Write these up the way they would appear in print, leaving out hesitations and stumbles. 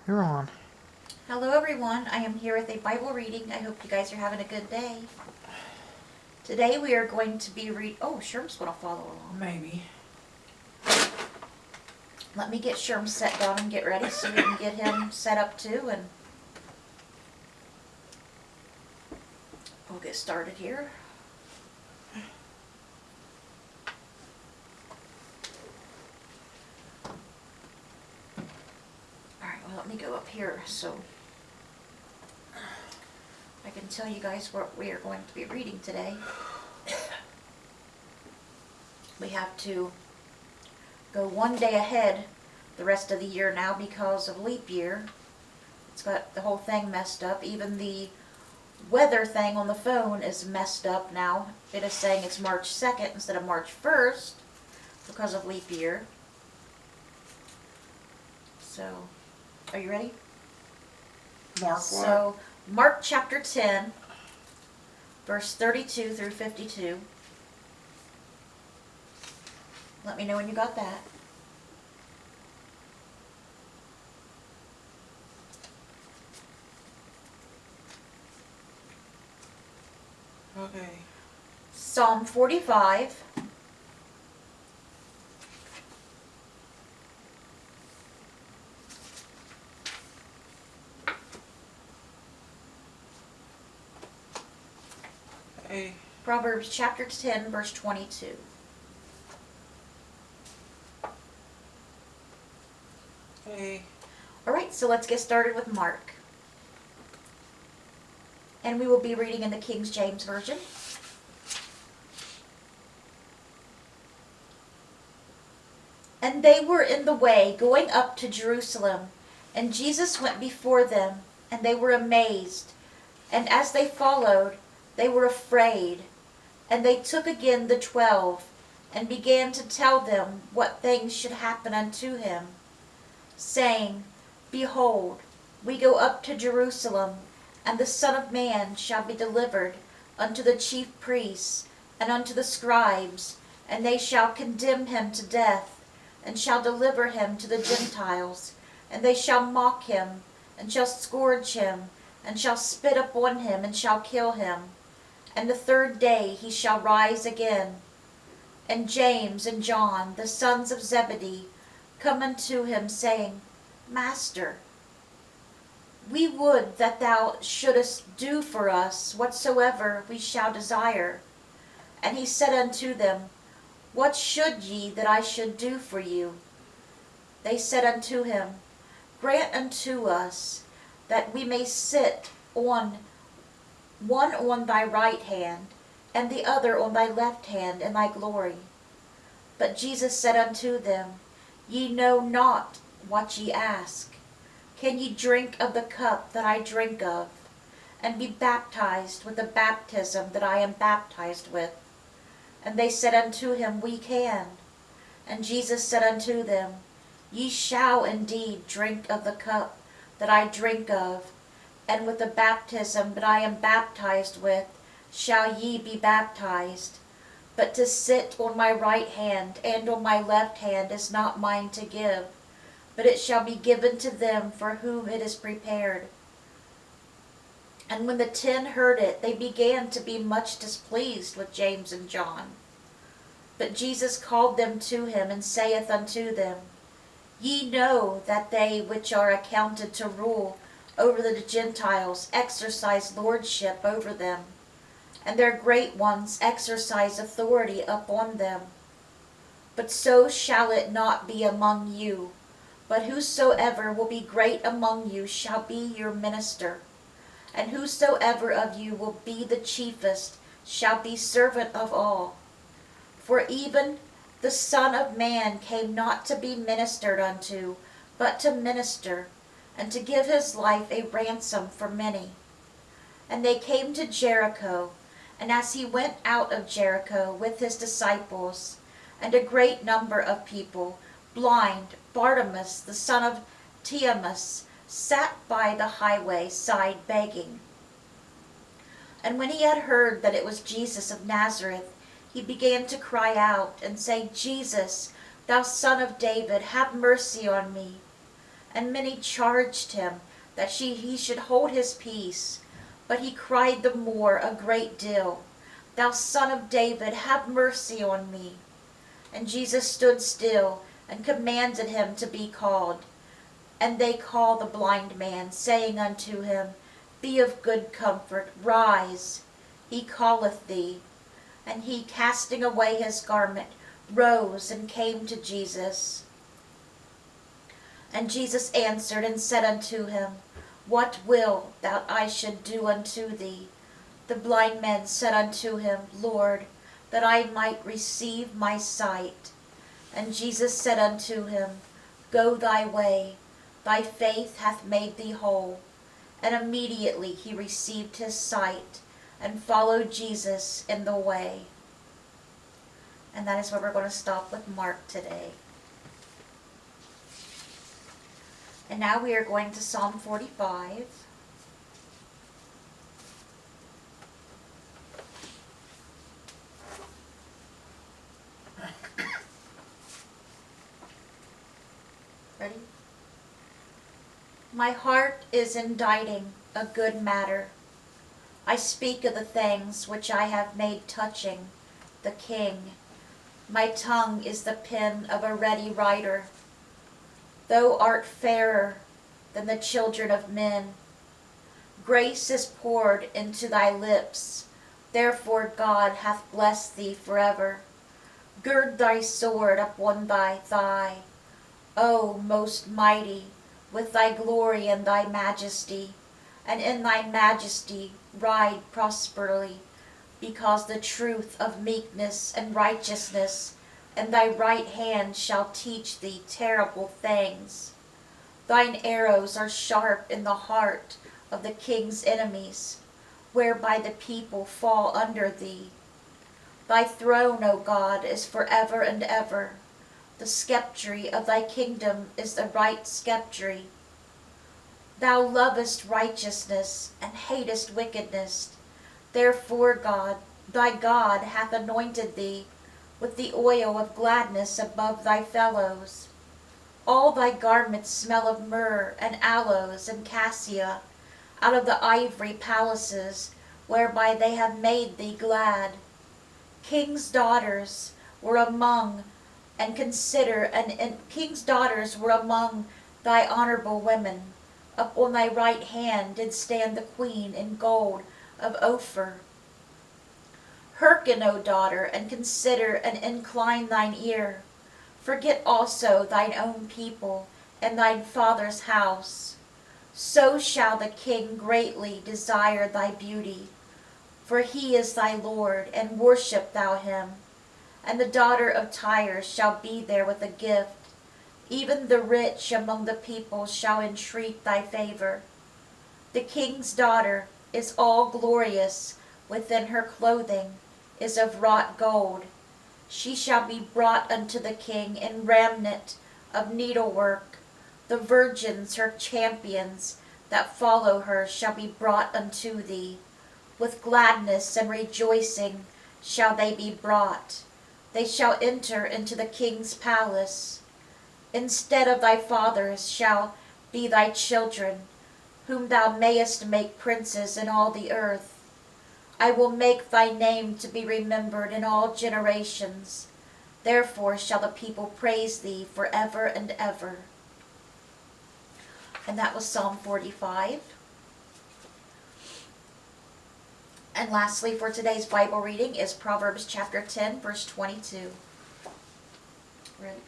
You're on. Hello everyone, I am here with a Bible reading. I hope you guys are having a good day. Today we are going to be Sherm's going to follow along. Maybe. Let me get Sherm set down and get ready so we can get him set up too, and we'll get started here. Alright, well let me go up here so I can tell you guys what we are going to be reading today. We have to go one day ahead the rest of the year now because of leap year. It's got the whole thing messed up. Even the weather thing on the phone is messed up now. It is saying it's March 2nd instead of March 1st because of leap year. So, are you ready? Mark what? So, Mark chapter 10, verse 32 through 52. Let me know when you got that. Okay. Psalm 45. Hey. Proverbs chapter 10, verse 22. Hey. Alright, so let's get started with Mark. And we will be reading in the King James Version. And they were in the way going up to Jerusalem, and Jesus went before them, and they were amazed. And as they followed, they were afraid. And they took again the 12, and began to tell them what things should happen unto him, saying, Behold, we go up to Jerusalem, and the Son of Man shall be delivered unto the chief priests and unto the scribes, and they shall condemn him to death, and shall deliver him to the Gentiles, and they shall mock him, and shall scourge him, and shall spit upon him, and shall kill him. And the third day he shall rise again. And James and John, the sons of Zebedee, come unto him, saying, Master, we would that thou shouldest do for us whatsoever we shall desire. And he said unto them, What should ye that I should do for you? They said unto him, Grant unto us that we may sit on one on thy right hand, and the other on thy left hand in thy glory. But Jesus said unto them, Ye know not what ye ask. Can ye drink of the cup that I drink of, and be baptized with the baptism that I am baptized with? And they said unto him, We can. And Jesus said unto them, Ye shall indeed drink of the cup that I drink of, and with the baptism that I am baptized with shall ye be baptized. But to sit on my right hand and on my left hand is not mine to give, but it shall be given to them for whom it is prepared. And when the 10 heard it, they began to be much displeased with James and John. But Jesus called them to him, and saith unto them, Ye know that they which are accounted to rule over the Gentiles exercise lordship over them, and their great ones exercise authority upon them. But so shall it not be among you. But whosoever will be great among you shall be your minister. And whosoever of you will be the chiefest shall be servant of all. For even the Son of Man came not to be ministered unto, but to minister, and to give his life a ransom for many. And they came to Jericho, and as he went out of Jericho with his disciples, and a great number of people, blind Bartimaeus, the son of Timaeus, sat by the highway side begging. And when he had heard that it was Jesus of Nazareth, he began to cry out and say, Jesus, thou Son of David, have mercy on me. And many charged him that he should hold his peace. But he cried the more a great deal, Thou Son of David, have mercy on me. And Jesus stood still, and commanded him to be called. And they called the blind man, saying unto him, Be of good comfort, rise, he calleth thee. And he, casting away his garment, rose and came to Jesus. And Jesus answered and said unto him, What will that I should do unto thee? The blind man said unto him, Lord, that I might receive my sight. And Jesus said unto him, Go thy way, thy faith hath made thee whole. And immediately he received his sight, and followed Jesus in the way. And that is where we're going to stop with Mark today. And now we are going to Psalm 45. Ready? My heart is inditing a good matter. I speak of the things which I have made touching the King. My tongue is the pen of a ready writer. Thou art fairer than the children of men. Grace is poured into thy lips. Therefore God hath blessed thee forever. Gird thy sword upon thy thigh, O most mighty, with thy glory and thy majesty, and in thy majesty ride prosperly, because the truth of meekness and righteousness and thy right hand shall teach thee terrible things. Thine arrows are sharp in the heart of the king's enemies, whereby the people fall under thee. Thy throne, O God, is forever and ever. The sceptre of thy kingdom is the right sceptre. Thou lovest righteousness and hatest wickedness. Therefore God, thy God, hath anointed thee with the oil of gladness above thy fellows. All thy garments smell of myrrh and aloes and cassia, out of the ivory palaces whereby they have made thee glad. King's daughters were among king's daughters were among thy honorable women. Upon thy right hand did stand the queen in gold of Ophir. Hearken, O daughter, and consider, and incline thine ear. Forget also thine own people, and thine father's house. So shall the king greatly desire thy beauty. For he is thy Lord, and worship thou him. And the daughter of Tyre shall be there with a gift. Even the rich among the people shall entreat thy favor. The king's daughter is all glorious, within her clothing is of wrought gold. She shall be brought unto the king in raiment of needlework. The virgins, her champions, that follow her, shall be brought unto thee. With gladness and rejoicing shall they be brought. They shall enter into the king's palace. Instead of thy fathers shall be thy children, whom thou mayest make princes in all the earth. I will make thy name to be remembered in all generations. Therefore shall the people praise thee forever and ever. And that was Psalm 45. And lastly, for today's Bible reading is Proverbs chapter 10, verse 22. Ready?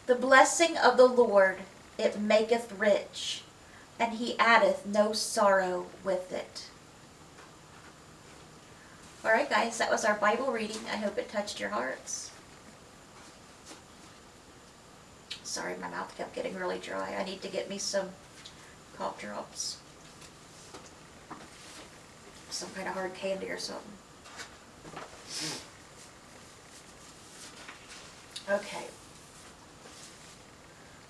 The blessing of the Lord, it maketh rich, and he addeth no sorrow with it. All right, guys, that was our Bible reading. I hope it touched your hearts. Sorry, my mouth kept getting really dry. I need to get me some cough drops. Some kind of hard candy or something. Okay.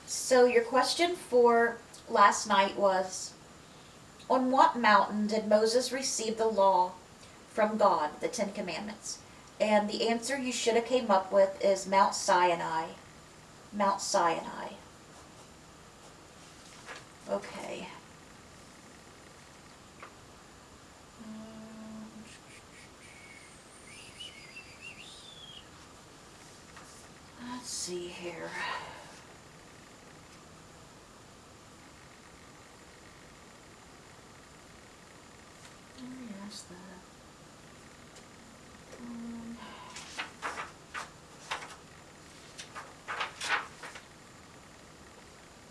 So your question for last night was, on what mountain did Moses receive the law from God, the Ten Commandments? And the answer you should have came up with is Mount Sinai. Mount Sinai. Okay. Let's see here. Yes, that.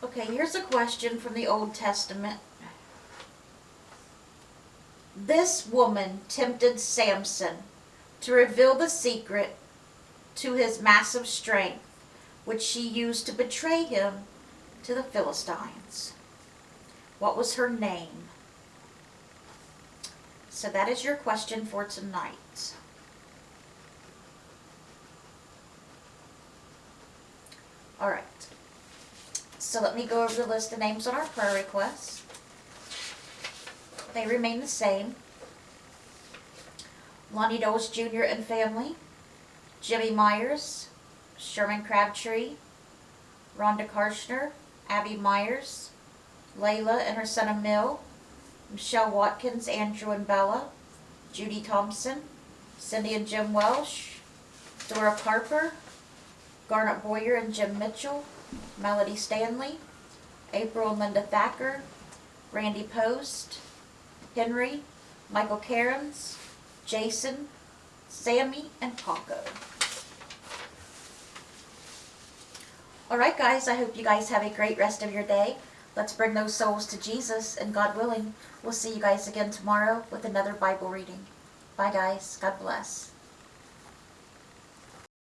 Okay, here's a question from the Old Testament. This woman tempted Samson to reveal the secret to his massive strength, which she used to betray him to the Philistines. What was her name? So that is your question for tonight. All right. So let me go over the list of names on our prayer requests. They remain the same. Lonnie Knowles Jr. and family, Jimmy Myers, Sherman Crabtree, Rhonda Karshner, Abby Myers, Layla and her son Emil, Michelle Watkins, Andrew and Bella, Judy Thompson, Cindy and Jim Welsh, Dora Carper, Garnet Boyer and Jim Mitchell, Melody Stanley, April and Linda Thacker, Randy Post, Henry, Michael Cairns, Jason, Sammy, and Paco. Alright guys, I hope you guys have a great rest of your day. Let's bring those souls to Jesus, and God willing, we'll see you guys again tomorrow with another Bible reading. Bye guys. God bless.